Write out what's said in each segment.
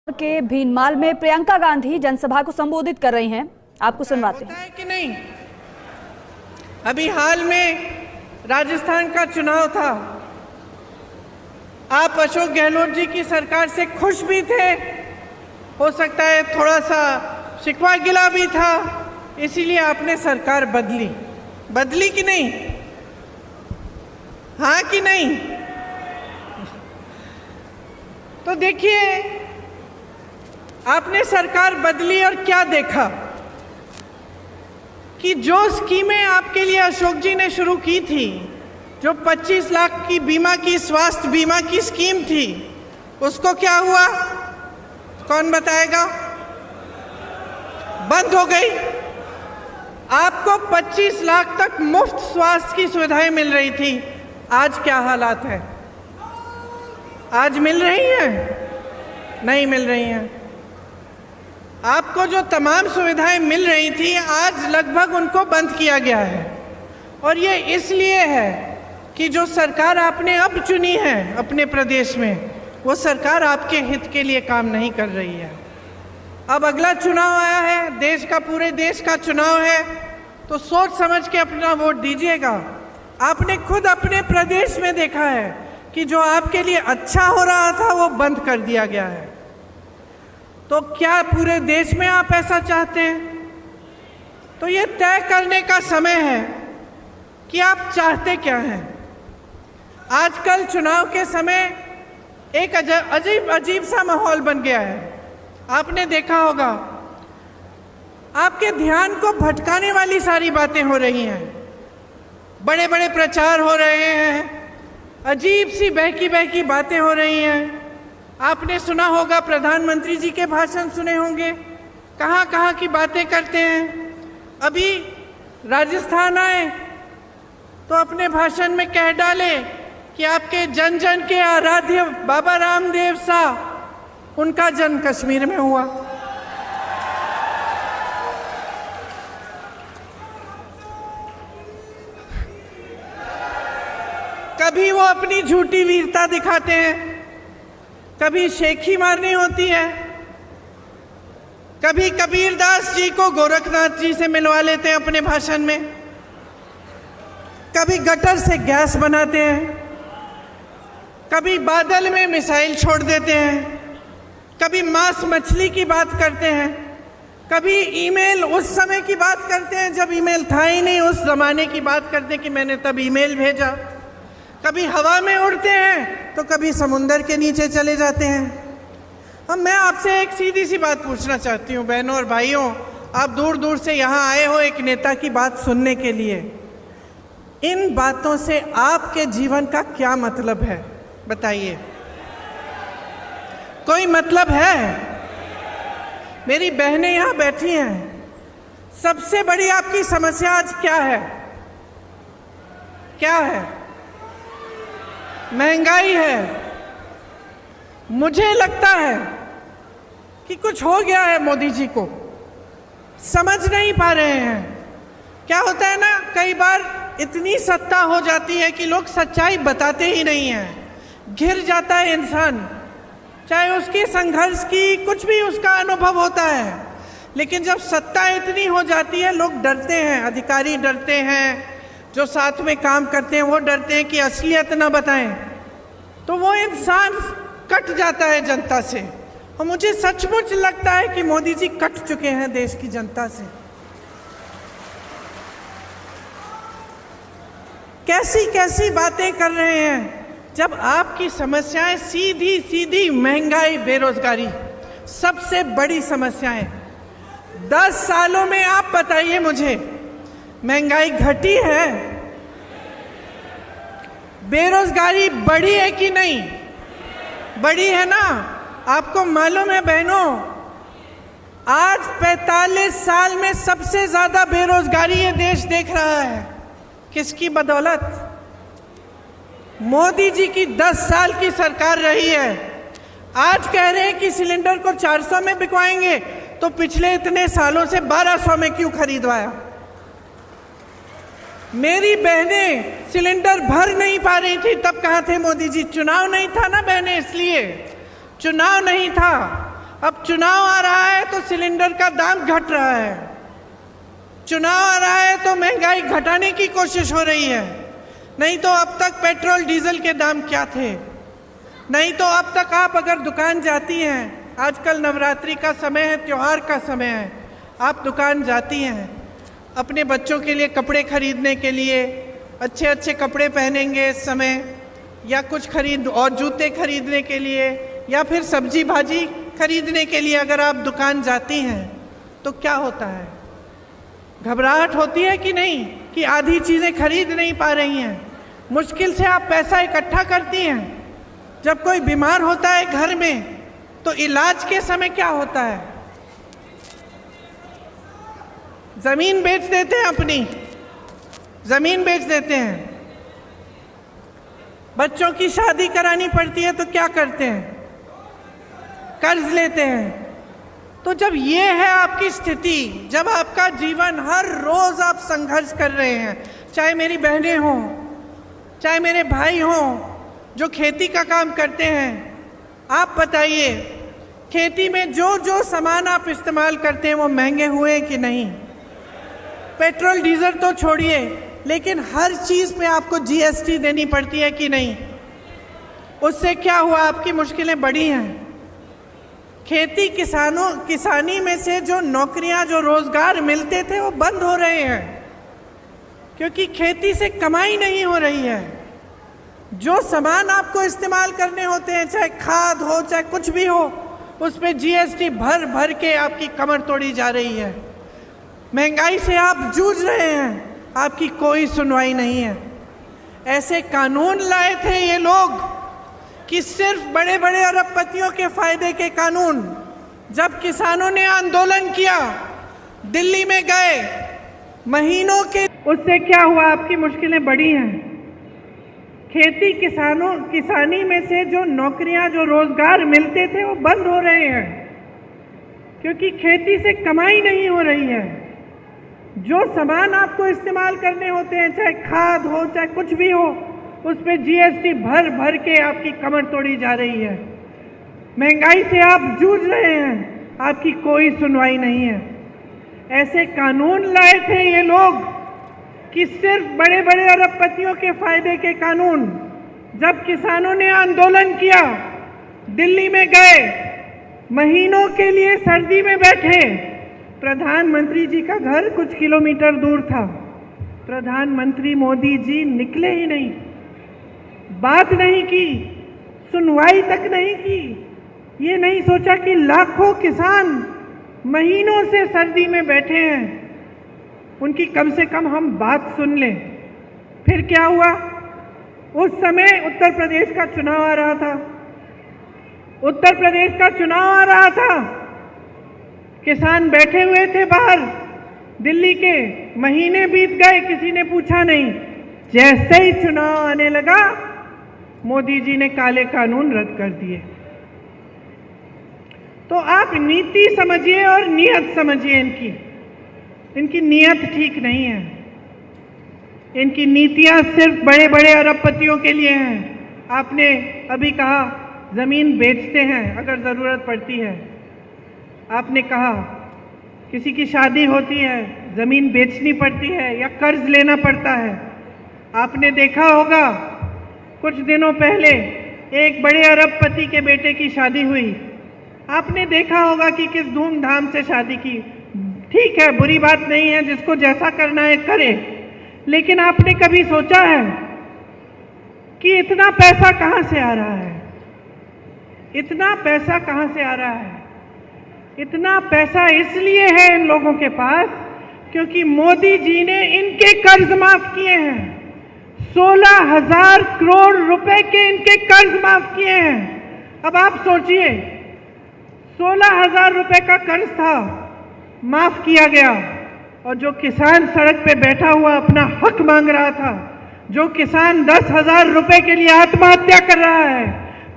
के भीनमाल में प्रियंका गांधी जनसभा को संबोधित कर रही हैं। आपको सुनवाते हैं। है कि नहीं? अभी हाल में राजस्थान का चुनाव था। आप अशोक गहलोत जी की सरकार से खुश भी थे, हो सकता है थोड़ा सा शिकवा गिला भी था, इसीलिए आपने सरकार बदली कि नहीं? हाँ कि नहीं? तो देखिए, आपने सरकार बदली और क्या देखा कि जो स्कीमें आपके लिए अशोक जी ने शुरू की थी, जो 25 लाख की बीमा की स्वास्थ्य बीमा की स्कीम थी, उसको क्या हुआ? कौन बताएगा? बंद हो गई। आपको 25 लाख तक मुफ्त स्वास्थ्य की सुविधाएं मिल रही थी। आज क्या हालात है? आज मिल रही हैं? नहीं मिल रही हैं। आपको जो तमाम सुविधाएं मिल रही थी, आज लगभग उनको बंद किया गया है। और ये इसलिए है कि जो सरकार आपने अब चुनी है अपने प्रदेश में, वो सरकार आपके हित के लिए काम नहीं कर रही है। अब अगला चुनाव आया है, देश का, पूरे देश का चुनाव है, तो सोच समझ के अपना वोट दीजिएगा। आपने खुद अपने प्रदेश में देखा है कि जो आपके लिए अच्छा हो रहा था वो बंद कर दिया गया है। तो क्या पूरे देश में आप ऐसा चाहते हैं? तो ये तय करने का समय है कि आप चाहते क्या हैं। आजकल चुनाव के समय एक अजीब सा माहौल बन गया है। आपने देखा होगा, आपके ध्यान को भटकाने वाली सारी बातें हो रही हैं। बड़े बड़े प्रचार हो रहे हैं, अजीब सी बहकी बातें हो रही हैं। आपने सुना होगा, प्रधानमंत्री जी के भाषण सुने होंगे, कहाँ की बातें करते हैं। अभी राजस्थान आए तो अपने भाषण में कह डाले कि आपके जन जन के आराध्य बाबा रामदेव साहब, उनका जन्म कश्मीर में हुआ। कभी वो अपनी झूठी वीरता दिखाते हैं, कभी शेखी मारनी होती है, कभी कबीरदास जी को गोरखनाथ जी से मिलवा लेते हैं अपने भाषण में, कभी गटर से गैस बनाते हैं, कभी बादल में मिसाइल छोड़ देते हैं, कभी मांस मछली की बात करते हैं, कभी ईमेल उस समय की बात करते हैं जब ईमेल था ही नहीं, उस जमाने की बात करते हैं कि मैंने तब ईमेल भेजा, कभी हवा में उड़ते हैं तो कभी समुंदर के नीचे चले जाते हैं। अब मैं आपसे एक सीधी सी बात पूछना चाहती हूँ, बहनों और भाइयों, आप दूर दूर से यहाँ आए हो एक नेता की बात सुनने के लिए। इन बातों से आपके जीवन का क्या मतलब है? बताइए, कोई मतलब है? मेरी बहनें यहाँ बैठी हैं, सबसे बड़ी आपकी समस्या आज क्या है? क्या है? महंगाई है। मुझे लगता है कि कुछ हो गया है मोदी जी को, समझ नहीं पा रहे हैं। क्या होता है ना, कई बार इतनी सत्ता हो जाती है कि लोग सच्चाई बताते ही नहीं हैं। घिर जाता है इंसान, चाहे उसकी संघर्ष की कुछ भी उसका अनुभव होता है, लेकिन जब सत्ता इतनी हो जाती है लोग डरते हैं, अधिकारी डरते हैं, जो साथ में काम करते हैं वो डरते हैं कि असलियत ना बताएं, तो वो इंसान कट जाता है जनता से। और मुझे सचमुच लगता है कि मोदी जी कट चुके हैं देश की जनता से। कैसी बातें कर रहे हैं, जब आपकी समस्याएं सीधी सीधी महंगाई, बेरोजगारी सबसे बड़ी समस्याएं। 10 सालों में आप बताइए मुझे, महंगाई घटी है? बेरोजगारी बढ़ी है कि नहीं? बढ़ी है ना। आपको मालूम है बहनों, आज 45 साल में सबसे ज्यादा बेरोजगारी ये देश देख रहा है। किसकी बदौलत? मोदी जी की 10 साल की सरकार रही है। आज कह रहे हैं कि सिलेंडर को 400 में बिकवाएंगे, तो पिछले इतने सालों से 1200 में क्यों खरीदवाया? मेरी बहनें सिलेंडर भर नहीं पा रही थी, तब कहाँ थे मोदी जी? चुनाव नहीं था ना बहनें, इसलिए चुनाव नहीं था। अब चुनाव आ रहा है तो सिलेंडर का दाम घट रहा है, चुनाव आ रहा है तो महंगाई घटाने की कोशिश हो रही है। नहीं तो अब तक पेट्रोल डीजल के दाम क्या थे? नहीं तो अब तक आप अगर दुकान जाती हैं, आजकल नवरात्रि का समय है, त्योहार का समय है, आप दुकान जाती हैं अपने बच्चों के लिए कपड़े खरीदने के लिए, अच्छे अच्छे कपड़े पहनेंगे इस समय, या कुछ खरीद और जूते खरीदने के लिए, या फिर सब्जी भाजी खरीदने के लिए अगर आप दुकान जाती हैं तो क्या होता है? घबराहट होती है कि नहीं कि आधी चीज़ें खरीद नहीं पा रही हैं? मुश्किल से आप पैसा इकट्ठा करती हैं। जब कोई बीमार होता है घर में तो इलाज के समय क्या होता है? जमीन बेच देते हैं, अपनी जमीन बेच देते हैं। बच्चों की शादी करानी पड़ती है तो क्या करते हैं? कर्ज लेते हैं। तो जब ये है आपकी स्थिति, जब आपका जीवन हर रोज आप संघर्ष कर रहे हैं, चाहे मेरी बहनें हों, चाहे मेरे भाई हों जो खेती का काम करते हैं, आप बताइए खेती में जो जो सामान आप इस्तेमाल करते हैं वो महंगे हुए कि नहीं? पेट्रोल डीजल तो छोड़िए, लेकिन हर चीज में आपको जीएसटी देनी पड़ती है कि नहीं? उससे क्या हुआ? आपकी मुश्किलें बढ़ी हैं। खेती किसानी में से जो नौकरियां, जो रोजगार मिलते थे वो बंद हो रहे हैं, क्योंकि खेती से कमाई नहीं हो रही है। जो सामान आपको इस्तेमाल करने होते हैं, चाहे खाद हो चाहे कुछ भी हो, उस पर जीएसटी भर भर के आपकी कमर तोड़ी जा रही है। महंगाई से आप जूझ रहे हैं, आपकी कोई सुनवाई नहीं है। ऐसे कानून लाए थे ये लोग कि सिर्फ बड़े बड़े अरबपतियों के फायदे के कानून। जब किसानों ने आंदोलन किया, दिल्ली में गए, महीनों के, उससे क्या हुआ? आपकी मुश्किलें बढ़ी हैं। किसानी में से जो नौकरियां, जो रोजगार मिलते थे वो बंद हो रहे हैं, क्योंकि खेती से कमाई नहीं हो रही है। जो सामान आपको इस्तेमाल करने होते हैं, चाहे खाद हो चाहे कुछ भी हो, उस पे जीएसटी भर भर के आपकी कमर तोड़ी जा रही है। महंगाई से आप जूझ रहे हैं, आपकी कोई सुनवाई नहीं है। ऐसे कानून लाए थे ये लोग कि सिर्फ बड़े बड़े अरबपतियों के फायदे के कानून। जब किसानों ने आंदोलन किया, दिल्ली में गए, महीनों के लिए सर्दी में बैठे, प्रधानमंत्री जी का घर कुछ किलोमीटर दूर था, प्रधानमंत्री मोदी जी निकले ही नहीं, बात नहीं की, सुनवाई तक नहीं की। ये नहीं सोचा कि लाखों किसान महीनों से सर्दी में बैठे हैं, उनकी कम से कम हम बात सुन लें। फिर क्या हुआ? उस समय उत्तर प्रदेश का चुनाव आ रहा था, उत्तर प्रदेश का चुनाव आ रहा था, किसान बैठे हुए थे बाहर दिल्ली के, महीने बीत गए, किसी ने पूछा नहीं। जैसे ही चुनाव आने लगा, मोदी जी ने काले कानून रद्द कर दिए। तो आप नीति समझिए और नियत समझिए। इनकी नियत ठीक नहीं है। इनकी नीतियां सिर्फ बड़े बड़े अरबपतियों के लिए हैं। आपने अभी कहा जमीन बेचते हैं अगर जरूरत पड़ती है। आपने कहा किसी की शादी होती है, जमीन बेचनी पड़ती है या कर्ज लेना पड़ता है। आपने देखा होगा कुछ दिनों पहले एक बड़े अरबपति के बेटे की शादी हुई। आपने देखा होगा कि किस धूमधाम से शादी की। ठीक है, बुरी बात नहीं है, जिसको जैसा करना है करे, लेकिन आपने कभी सोचा है कि इतना पैसा कहां से आ रहा है? इतना पैसा कहां से आ रहा है? इतना पैसा इसलिए है इन लोगों के पास क्योंकि मोदी जी ने इनके कर्ज माफ किए हैं। 16,000 करोड़ रुपए के इनके कर्ज माफ किए हैं। अब आप सोचिए, 16,000 रुपए का कर्ज था, माफ किया गया, और जो किसान सड़क पे बैठा हुआ अपना हक मांग रहा था, जो किसान 10,000 रुपए के लिए आत्महत्या कर रहा है,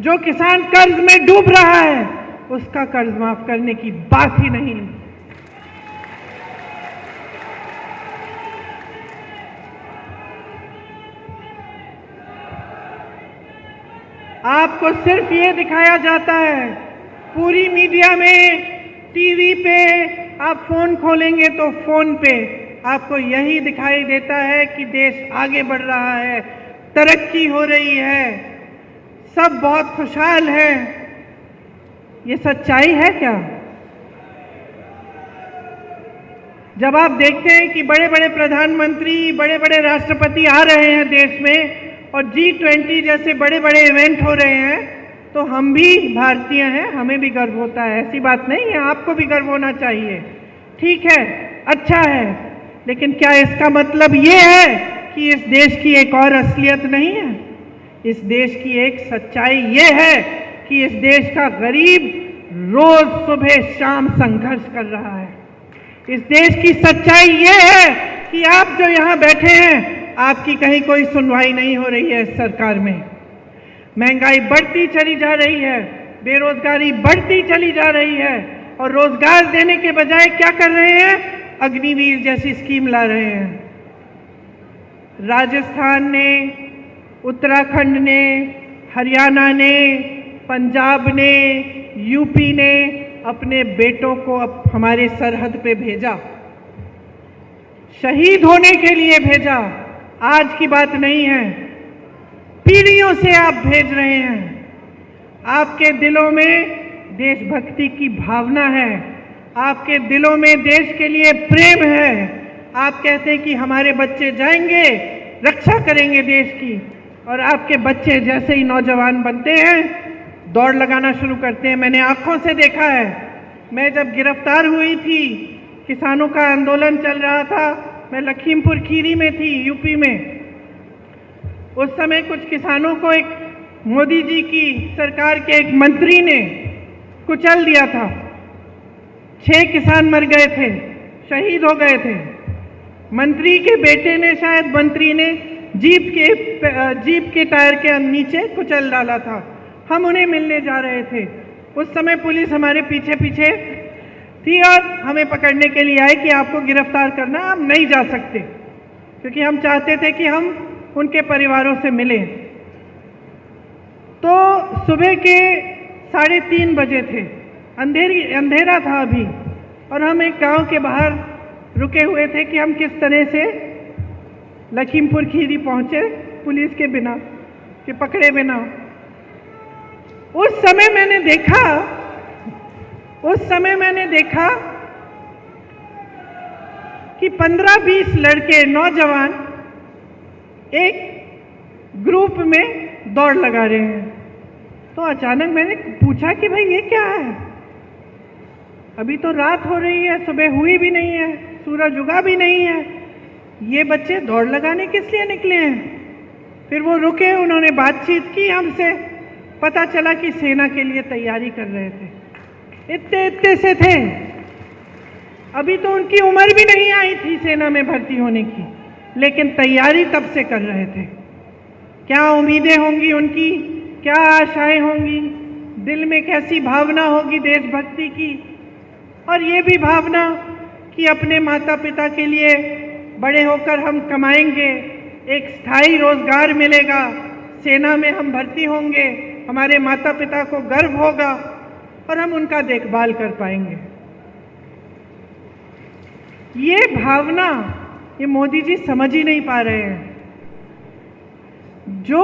जो किसान कर्ज में डूब रहा है, उसका कर्ज माफ करने की बात ही नहीं। आपको सिर्फ ये दिखाया जाता है पूरी मीडिया में, टीवी पे, आप फोन खोलेंगे तो फोन पे आपको यही दिखाई देता है कि देश आगे बढ़ रहा है, तरक्की हो रही है, सब बहुत खुशहाल हैं। ये सच्चाई है क्या? जब आप देखते हैं कि बड़े बड़े प्रधानमंत्री, बड़े बड़े राष्ट्रपति आ रहे हैं देश में और G20 जैसे बड़े बड़े इवेंट हो रहे हैं, तो हम भी भारतीय हैं, हमें भी गर्व होता है। ऐसी बात नहीं है, आपको भी गर्व होना चाहिए। ठीक है, अच्छा है, लेकिन क्या इसका मतलब ये है कि इस देश की एक और असलियत नहीं है? इस देश की एक सच्चाई ये है कि इस देश का गरीब रोज सुबह शाम संघर्ष कर रहा है। इस देश की सच्चाई ये है कि आप जो यहाँ बैठे हैं, आपकी कहीं कोई सुनवाई नहीं हो रही है इस सरकार में। महंगाई बढ़ती चली जा रही है, बेरोजगारी बढ़ती चली जा रही है, और रोजगार देने के बजाय क्या कर रहे हैं? अग्निवीर जैसी स्कीम ला रहे हैं। राजस्थान ने, उत्तराखंड ने, हरियाणा ने, पंजाब ने, यूपी ने अपने बेटों को अब हमारे सरहद पे भेजा, शहीद होने के लिए भेजा। आज की बात नहीं है, पीढ़ियों से आप भेज रहे हैं। आपके दिलों में देशभक्ति की भावना है, आपके दिलों में देश के लिए प्रेम है। आप कहते हैं कि हमारे बच्चे जाएंगे, रक्षा करेंगे देश की, और आपके बच्चे जैसे ही नौजवान बनते हैं, दौड़ लगाना शुरू करते हैं। मैंने आंखों से देखा है। मैं जब गिरफ्तार हुई थी, किसानों का आंदोलन चल रहा था, मैं लखीमपुर खीरी में थी, यूपी में। उस समय कुछ किसानों को एक मोदी जी की सरकार के एक मंत्री ने कुचल दिया था। 6 किसान मर गए थे, शहीद हो गए थे। मंत्री के बेटे ने, शायद मंत्री ने जीप के टायर के नीचे कुचल डाला था। हम उन्हें मिलने जा रहे थे। उस समय पुलिस हमारे पीछे पीछे थी और हमें पकड़ने के लिए आई कि आपको गिरफ्तार करना, आप नहीं जा सकते, क्योंकि हम चाहते थे कि हम उनके परिवारों से मिलें। तो सुबह के 3:30 बजे थे, अंधेरा था अभी, और हम एक गांव के बाहर रुके हुए थे कि हम किस तरह से लखीमपुर खीरी पहुंचे पुलिस के बिना, कि पकड़े बिना। उस समय मैंने देखा कि 15-20 लड़के, नौजवान एक ग्रुप में दौड़ लगा रहे हैं। तो अचानक मैंने पूछा कि भाई ये क्या है? अभी तो रात हो रही है, सुबह हुई भी नहीं है, सूरज उगा भी नहीं है, ये बच्चे दौड़ लगाने किस लिए निकले हैं? फिर वो रुके, उन्होंने बातचीत की हमसे, पता चला कि सेना के लिए तैयारी कर रहे थे। इतने से थे, अभी तो उनकी उम्र भी नहीं आई थी सेना में भर्ती होने की, लेकिन तैयारी तब से कर रहे थे। क्या उम्मीदें होंगी उनकी, क्या आशाएं होंगी, दिल में कैसी भावना होगी देशभक्ति की, और ये भी भावना कि अपने माता पिता के लिए बड़े होकर हम कमाएंगे, एक स्थायी रोजगार मिलेगा, सेना में हम भर्ती होंगे, हमारे माता पिता को गर्व होगा और हम उनका देखभाल कर पाएंगे। ये भावना ये मोदी जी समझ ही नहीं पा रहे हैं। जो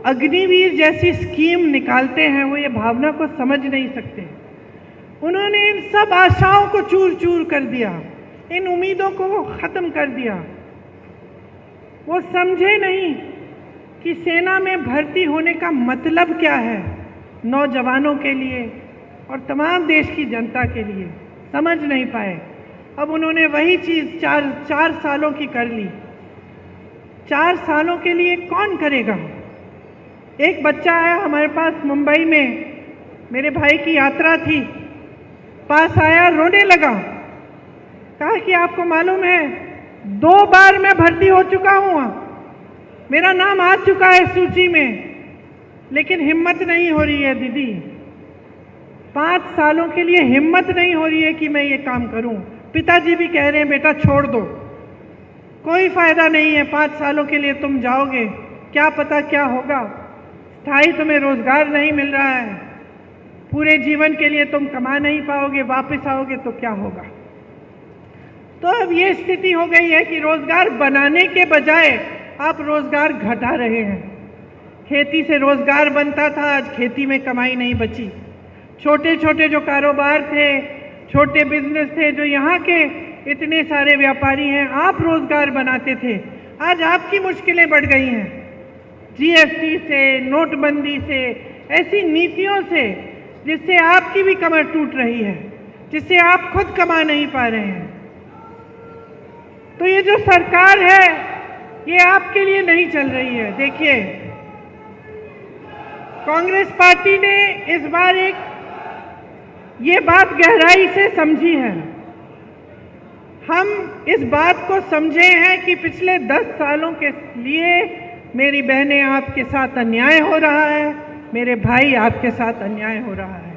अग्निवीर जैसी स्कीम निकालते हैं, वो ये भावना को समझ नहीं सकते। उन्होंने इन सब आशाओं को चूर चूर कर दिया, इन उम्मीदों को खत्म कर दिया। वो समझे नहीं कि सेना में भर्ती होने का मतलब क्या है नौजवानों के लिए और तमाम देश की जनता के लिए, समझ नहीं पाए। अब उन्होंने वही चीज़ चार सालों की कर ली। 4 सालों के लिए कौन करेगा? एक बच्चा आया हमारे पास मुंबई में, मेरे भाई की यात्रा थी, पास आया, रोने लगा। कहा कि आपको मालूम है 2 बार मैं भर्ती हो चुका हूँ, मेरा नाम आ चुका है सूची में, लेकिन हिम्मत नहीं हो रही है दीदी। 5 सालों के लिए हिम्मत नहीं हो रही है कि मैं ये काम करूं। पिताजी भी कह रहे हैं बेटा छोड़ दो, कोई फायदा नहीं है, 5 सालों के लिए तुम जाओगे, क्या पता क्या होगा, स्थायी तुम्हें रोजगार नहीं मिल रहा है। पूरे जीवन के लिए तुम कमा नहीं पाओगे, वापस आओगे तो क्या होगा। तो अब ये स्थिति हो गई है कि रोजगार बनाने के बजाय आप रोजगार घटा रहे हैं। खेती से रोजगार बनता था, आज खेती में कमाई नहीं बची। छोटे छोटे जो कारोबार थे, छोटे बिजनेस थे, जो यहाँ के इतने सारे व्यापारी हैं, आप रोजगार बनाते थे, आज आपकी मुश्किलें बढ़ गई हैं। जीएसटी से, नोटबंदी से, ऐसी नीतियों से जिससे आपकी भी कमर टूट रही है, जिससे आप खुद कमा नहीं पा रहे हैं। तो ये जो सरकार है ये आपके लिए नहीं चल रही है। देखिए, कांग्रेस पार्टी ने इस बार ये बात गहराई से समझी है। हम इस बात को समझे हैं कि पिछले 10 सालों के लिए मेरी बहनें आपके साथ अन्याय हो रहा है, मेरे भाई आपके साथ अन्याय हो रहा है,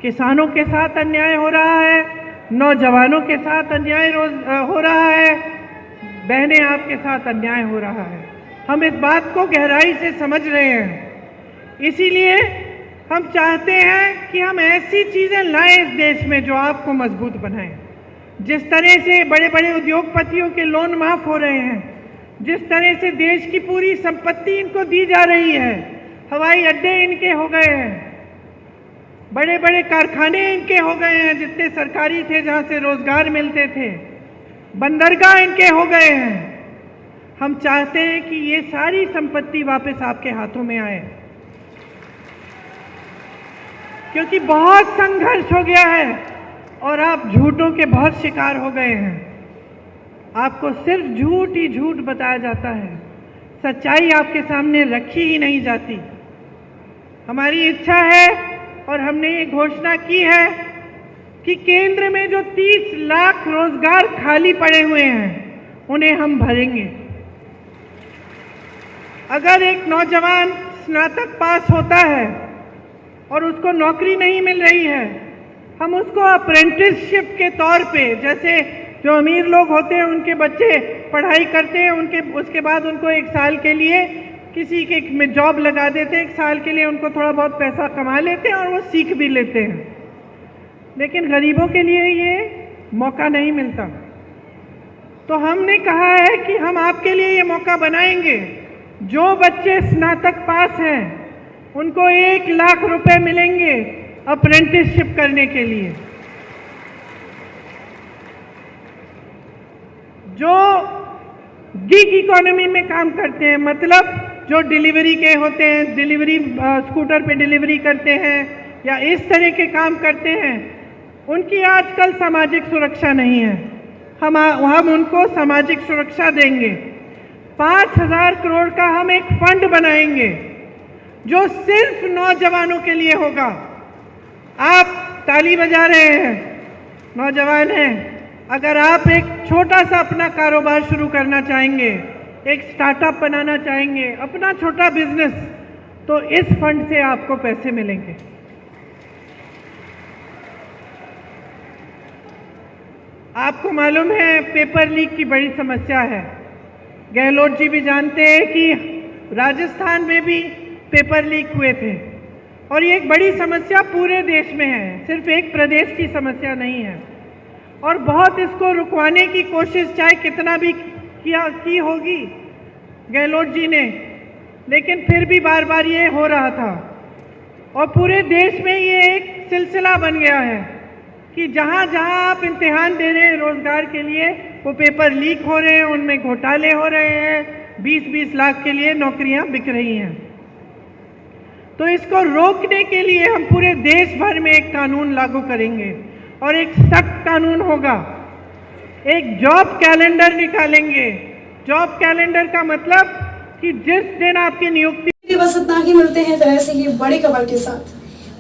किसानों के साथ अन्याय हो रहा है, नौजवानों के साथ अन्याय हो रहा है, बहनें आपके साथ अन्याय हो रहा है। हम इस बात को गहराई से समझ रहे हैं। इसीलिए हम चाहते हैं कि हम ऐसी चीजें लाएं इस देश में जो आपको मजबूत बनाएं। जिस तरह से बड़े बड़े उद्योगपतियों के लोन माफ हो रहे हैं, जिस तरह से देश की पूरी संपत्ति इनको दी जा रही है, हवाई अड्डे इनके हो गए हैं, बड़े बड़े कारखाने इनके हो गए हैं जितने सरकारी थे जहां से रोजगार मिलते थे, बंदरगाह इनके हो गए हैं। हम चाहते हैं कि ये सारी संपत्ति वापस आपके हाथों में आए, क्योंकि बहुत संघर्ष हो गया है और आप झूठों के बहुत शिकार हो गए हैं। आपको सिर्फ झूठ ही झूठ बताया जाता है, सच्चाई आपके सामने रखी ही नहीं जाती। हमारी इच्छा है और हमने ये घोषणा की है कि केंद्र में जो 30 लाख रोजगार खाली पड़े हुए हैं उन्हें हम भरेंगे। अगर एक नौजवान स्नातक पास होता है और उसको नौकरी नहीं मिल रही है, हम उसको अप्रेंटिसशिप के तौर पे, जैसे जो अमीर लोग होते हैं उनके बच्चे पढ़ाई करते हैं, उसके बाद उनको 1 साल के लिए किसी के में जॉब लगा देते हैं, 1 साल के लिए उनको थोड़ा बहुत पैसा कमा लेते हैं और वो सीख भी लेते हैं। लेकिन गरीबों के लिए ये मौका नहीं मिलता। तो हमने कहा है कि हम आपके लिए ये मौका बनाएंगे। जो बच्चे स्नातक पास हैं उनको 1 लाख रुपए मिलेंगे अप्रेंटिसशिप करने के लिए। जो गिग इकोनॉमी में काम करते हैं, मतलब जो डिलीवरी के होते हैं, डिलीवरी स्कूटर पे डिलीवरी करते हैं या इस तरह के काम करते हैं, उनकी आजकल सामाजिक सुरक्षा नहीं है। हम उनको सामाजिक सुरक्षा देंगे। 5,000 करोड़ का हम एक फंड बनाएंगे जो सिर्फ नौजवानों के लिए होगा। आप ताली बजा रहे हैं, नौजवान हैं, अगर आप एक छोटा सा अपना कारोबार शुरू करना चाहेंगे, एक स्टार्टअप बनाना चाहेंगे, अपना छोटा बिजनेस, तो इस फंड से आपको पैसे मिलेंगे। आपको मालूम है पेपर लीक की बड़ी समस्या है। गहलोत जी भी जानते हैं कि राजस्थान में भी पेपर लीक हुए थे और ये एक बड़ी समस्या पूरे देश में है, सिर्फ एक प्रदेश की समस्या नहीं है। और बहुत इसको रुकवाने की कोशिश चाहे कितना भी की होगी गहलोत जी ने, लेकिन फिर भी बार बार ये हो रहा था। और पूरे देश में ये एक सिलसिला बन गया है कि जहाँ जहाँ आप इम्तिहान दे रहे हैं रोजगार के लिए, वो पेपर लीक हो रहे हैं, उनमें घोटाले हो रहे हैं, 20-20 लाख के लिए नौकरियां बिक रही हैं। तो इसको रोकने के लिए हम पूरे देश भर में एक कानून लागू करेंगे और एक सख्त कानून होगा। एक जॉब कैलेंडर निकालेंगे। जॉब कैलेंडर का मतलब कि जिस दिन आपकी नियुक्ति। बस इतना ही, मिलते हैं फिर ऐसे ही बड़ी खबर के साथ।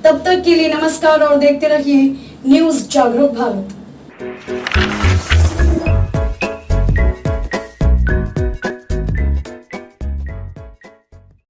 तब तक के लिए नमस्कार और देखते रहिए न्यूज़ जागरूक भारत।